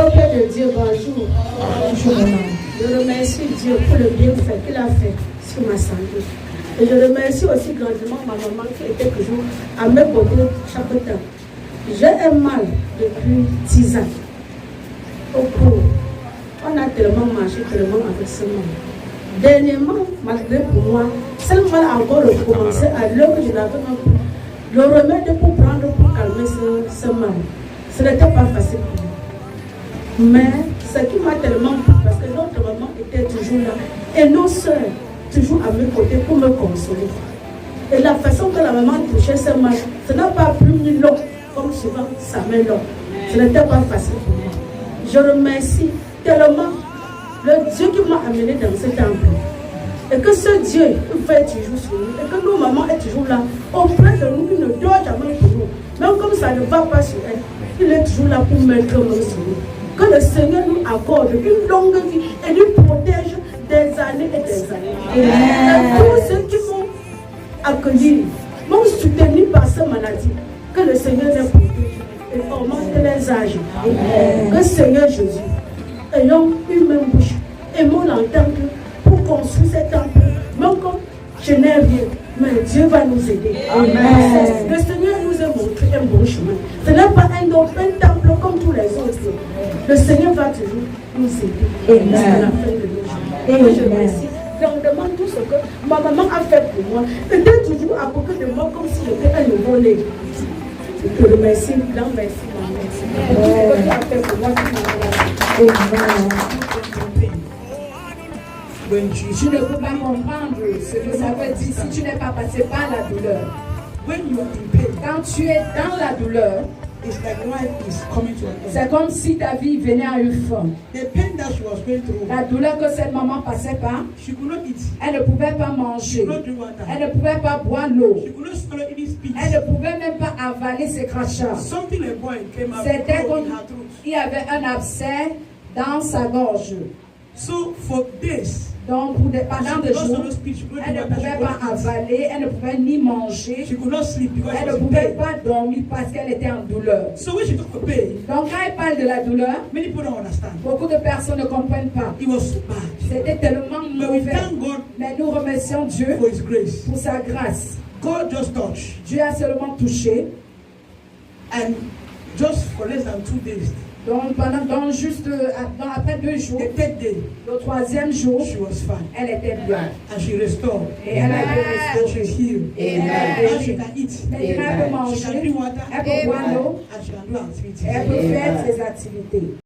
Peuple de Dieu, bonjour. Je remercie Dieu pour le bienfait qu'il a fait sur ma santé. Et je remercie aussi grandement ma maman qui était toujours à mes côtés chaque temps. J'ai un mal depuis 10 ans. Au cours, on a tellement marché, tellement avec ce mal. Dernièrement, malgré pour moi, ce mal a encore recommencé à l'heure que je l'avais pris. Le remède pour prendre pour calmer ce mal, ce n'était pas facile pour moi. Mais ce qui m'a tellement plu, parce que notre maman était toujours là, et nos soeurs toujours à mes côtés pour me consoler. Et la façon que la maman touchait ce mal, ce n'a pas pris ni long, comme souvent ça met long. Ce n'était pas facile pour moi. Je remercie tellement le Dieu qui m'a amené dans ce temple. Et que ce Dieu fait toujours sur nous. Et que nos mamans est toujours là, auprès de nous, il ne dort jamais pour nous. Même comme ça ne va pas sur elle, il est toujours là pour mettre nos sur nous. Que le Seigneur nous accorde une longue vie et nous protège des années et des années. Et tous ceux qui m'ont accueilli, m'ont soutenu par cette maladie, que le Seigneur les protège et augmente les âges. Que Seigneur Jésus, ayons une même bouche, aimons l'entendre pour construire cet temple. Même comme je n'ai rien, mais Dieu va nous aider. Amen. Le Seigneur nous a montré un bon chemin. Ce n'est pas un temple comme tous les autres. Le Seigneur va toujours nous aider jusqu'à la fin de nos jours. Et je remercie grandement tout ce que ma maman a fait pour moi. Elle était toujours à côté de moi comme si j'étais un nouveau-né. Je te remercie, grand merci, maman. Tout ce que tu as fait pour moi, tu ne peux pas comprendre ce que ça veut dire si tu n'es pas passé par la douleur. Quand tu es dans la douleur, c'est comme si ta vie venait à une fin. La douleur que cette maman passait par, elle ne pouvait pas manger, elle ne pouvait pas boire l'eau, elle ne pouvait même pas avaler ses crachats. C'était comme il y avait un abcès dans sa gorge. Donc, pendant des jours, elle ne pouvait pas avaler, elle ne pouvait ni manger, elle ne pouvait pas dormir parce qu'elle était en douleur. Donc, quand elle parle de la douleur, beaucoup de personnes ne comprennent pas. C'était tellement mauvais. Mais nous remercions Dieu pour sa grâce. Dieu a seulement touché. Donc, après 2 jours, le 3e jour, elle était bien. Et elle a été restaurée. Elle peut manger, elle peut boire l'eau, elle peut faire ses activités.